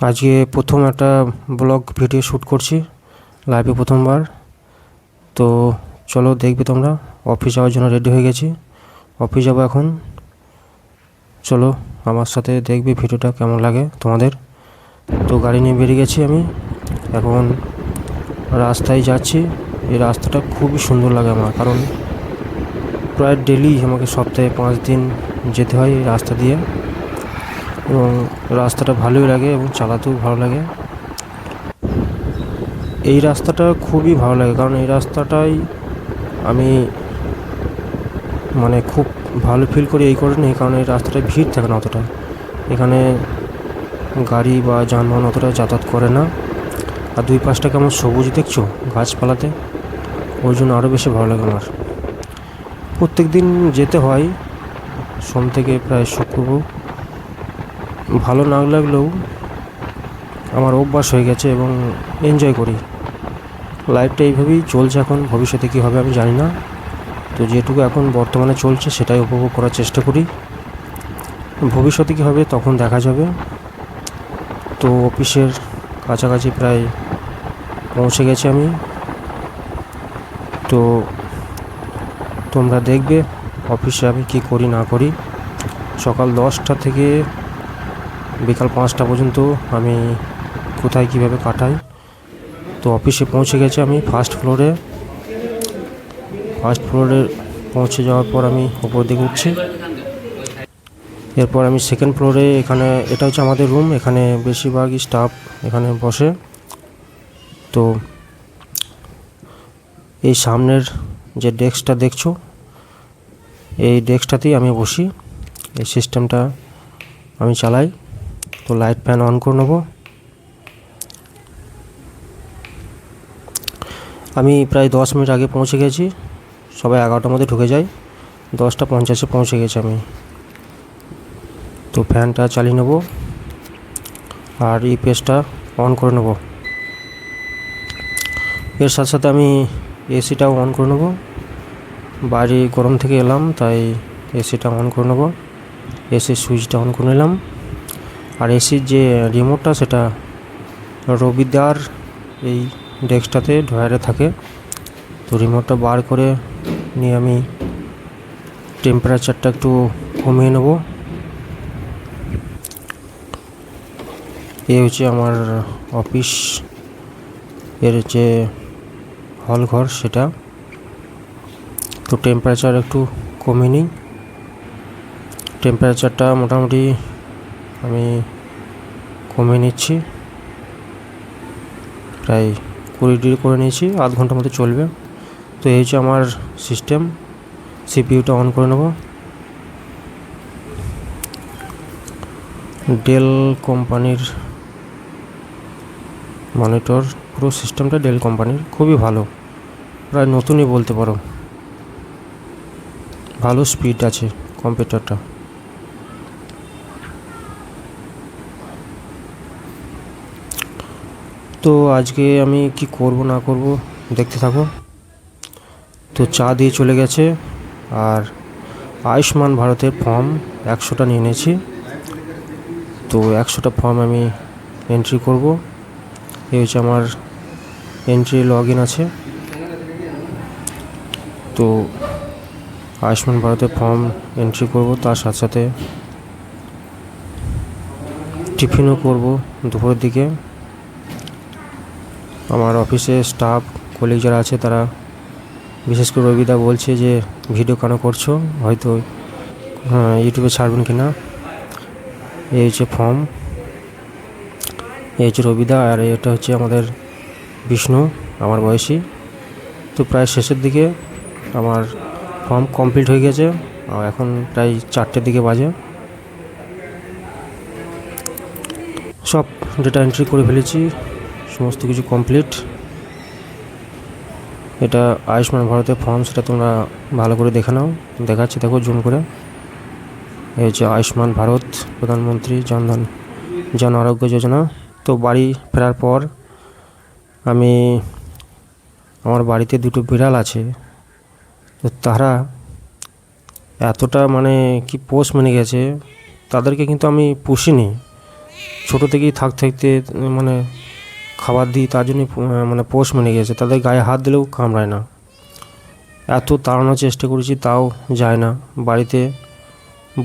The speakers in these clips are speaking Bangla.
আজকে প্রথম একটা ব্লগ ভিডিও শ্যুট করছি, লাইভে প্রথমবার। তো চলো দেখবে তোমরা। অফিস যাওয়ার জন্য রেডি হয়ে গেছি, অফিস যাবো এখন। চলো আমার সাথে দেখবে ভিডিওটা কেমন লাগে তোমাদের। তো গাড়ি নিয়ে বেরিয়ে গেছি আমি, এখন রাস্তায় যাচ্ছি। এই রাস্তাটা খুবই সুন্দর লাগে আমার, কারণ প্রায় ডেলি আমাকে সপ্তাহে 5 দিন যেতে হয় এই রাস্তা দিয়ে, এবং রাস্তাটা ভালোই লাগে এবং চালাতেও ভালো লাগে। এই রাস্তাটা খুবই ভালো লাগে, কারণ এই রাস্তাটাই আমি খুব ভালো ফিল করি। এই কারণে, কারণ এই রাস্তাটায় ভিড় থাকে না অতটা, এখানে গাড়ি বা যানবাহন অতটা যাতায়াত করে না। আর দুই পাশটা কেমন সবুজ দেখছো গাছপালাতে, ওই জন্য আরও বেশি ভালো লাগে আমার। প্রত্যেক দিন যেতে হয়, সোম থেকে প্রায় শুক্র। ভালো না লাগলেও আমার অভ্যাস হয়ে গেছে এবং এনজয় করি। লাইফটা এইভাবেই চলছে, এখন ভবিষ্যতে কী হবে আমি জানি না। তো যেটুকু এখন বর্তমানে চলছে সেটাই উপভোগ করার চেষ্টা করি। ভবিষ্যতে কী হবে তখন দেখা যাবে। তো অফিসের কাছাকাছি প্রায় পৌঁছে গেছি আমি। তো তোমরা দেখবে অফিসে আমি কী করি না করি। সকাল 10টা থেকে বিকাল 5টা পর্যন্ত আমি কোথায় কীভাবে কাটাই। তো অফিসে পৌঁছে গেছি আমি ফার্স্ট ফ্লোরে পৌঁছে যাওয়ার পর আমি উপর দিকে উঠছি। এরপর আমি সেকেন্ড ফ্লোরে, এখানে এটা হচ্ছে আমাদের রুম, এখানে বেশিরভাগই স্টাফ এখানে বসে। তো এই সামনের যে ডেস্কটা দেখছো, এই ডেস্কটাতেই আমি বসি, এই সিস্টেমটা আমি চালাই। তো লাইট ফ্যান অন করে নেব। আমি প্রায় 10 মিনিট আগে পৌঁছে গেছি, সবাই 11টার মধ্যে ঢুকে যায়, 10টা 50-এ পৌঁছে গেছি আমি। তো ফ্যানটা চালিয়ে নেব আর ইপিএসটা অন করে নেব। এর সাথে সাথে আমি এসিটাও অন করে নেব। বাইরে গরম থেকে এলাম, তাই এসিটা অন করে নেব। এসির সুইচটা অন করে নিলাম। আর এসির যে রিমোটটা সেটা রবিদার এই ডেস্কটাতে ড্রয়ারে থাকে। তো রিমোটটা বার করে নিয়ে আমি টেম্পারেচারটা একটু কমিয়ে নেব। এই হচ্ছে আমার অফিস এর যে হল ঘর সেটা। তো টেম্পারেচার একটু কমিয়ে নিই। টেম্পারেচারটা মোটামুটি আমি কমিয়ে নিচ্ছি, প্রায় 20 ডিগ্রি করে নিয়েছি, আধ ঘন্টার মতো চলবে। তো এই হচ্ছে আমার সিস্টেম। সিপিইউটা অন করে নেব। ডেল কোম্পানির মনিটর, পুরো সিস্টেমটা ডেল কোম্পানির, খুবই ভালো, প্রায় নতুনই বলতে পারো। ভালো স্পিড আছে কম্পিউটারটা। তো আজকে আমি কি করব না করব দেখতে থাকো। তো চা দিয়ে চলে গেছে, আর আয়ুষ্মান ভারতের ফর্ম 100টা নিয়ে নিয়েছি। তো 100টা ফর্ম আমি এন্ট্রি করব। এই হচ্ছে আমার এন্ট্রি লগ ইন আছে। তো আয়ুষ্মান ভারতের ফর্ম এন্ট্রি করব, তার সাথে সাথে টিফিনও করব দুপুরের দিকে। আমার অফিসে স্টাফ কলিগ যারা আছে তারা, বিশেষ করে রবিদা, বলছে যে ভিডিও কেন করছো, হয়তো ইউটিউবে ছাড়বেন কি না। এই হচ্ছে ফর্ম, এই হচ্ছে রবিদা, আর এটা হচ্ছে আমাদের বিষ্ণু, আমার বয়সী। তো প্রায় শেষের দিকে আমার ফর্ম কমপ্লিট হয়ে গেছে, আর এখন প্রায় 4টের দিকে বাজে। সব ডেটা এন্ট্রি করে ফেলেছি, সমস্ত কিছু কমপ্লিট। এটা আয়ুষ্মান ভারতের ফর্ম, সেটা তোমরা ভালো করে দেখে নাও। দেখাচ্ছি, দেখো জুম করে। এই হচ্ছে আয়ুষ্মান ভারত প্রধানমন্ত্রী জন আরোগ্য যোজনা। তো বাড়ি ফেরার পর আমি, আমার বাড়িতে 2টো বিড়াল আছে, তো তারা এতটা কি পোষ মেনে গেছে, তাদেরকে কিন্তু আমি পুষিনি, ছোটো থেকেই থাকতে মানে খাবার দিই, তার জন্যই মানে পোষ মেনে গেছে, তাদের গায়ে হাত দিলেও কামড়ায় না। এত তাড়ানোর চেষ্টা করেছি তাও যায় না, বাড়িতে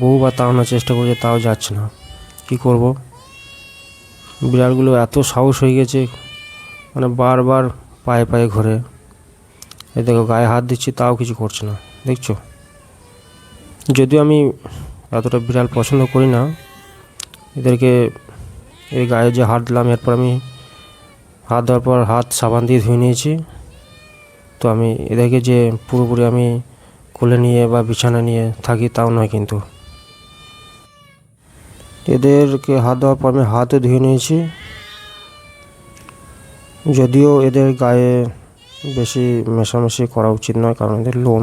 বহুবার তাড়ানোর চেষ্টা করেছে তাও যাচ্ছে না। কি করব, বিড়ালগুলো এত সাহস হয়ে গেছে, মানে বারবার পায়ে পায়ে ঘোরে। এ দেখো গায়ে হাত দিচ্ছি তাও কিছু করছে না, দেখছো। যদিও আমি এতটা বিড়াল পছন্দ করি না, এদেরকে এই গায়ে যে হাত দিলাম, এরপর আমি হাত দেওয়ার পর হাত সাবান দিয়ে ধুয়ে নিয়েছি। তো আমি এদেরকে যে পুরোপুরি আমি কোলে নিয়ে বা বিছানা নিয়ে থাকি তাও নয়, কিন্তু এদেরকে হাত দেওয়ার পর আমি হাতও ধুয়ে নিয়েছি। যদিও এদের গায়ে বেশি মেশামেশি করা উচিত নয়, কারণ এদের লোম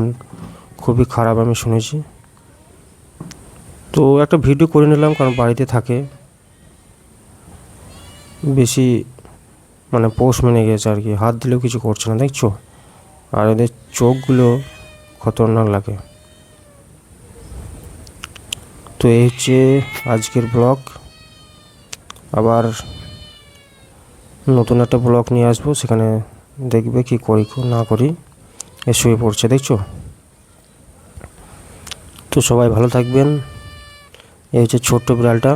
খুবই খারাপ আমি শুনেছি। তো একটা ভিডিও করে নিলাম, কারণ বাড়িতে থাকে, বেশি মানে পোষ মেনে গেছে আর কি, হাত দিলেও কিছু করছে না, দেখছো। আর এদের চোখগুলো খতরনাক লাগে। তো এই হচ্ছে আজকের ব্লগ। আবার নতুন একটা ব্লগ নিয়ে আসবো, সেখানে দেখবে কি করি না করি। এ শুয়ে পড়ছে, দেখছো। তো সবাই ভালো থাকবেন। এই হচ্ছে ছোট্ট বিড়ালটা।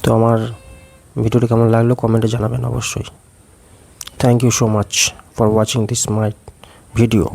তো আমার ভিডিওটি কেমন লাগলো কমেন্টে জানাবেন অবশ্যই। Thank you so much for watching this my video.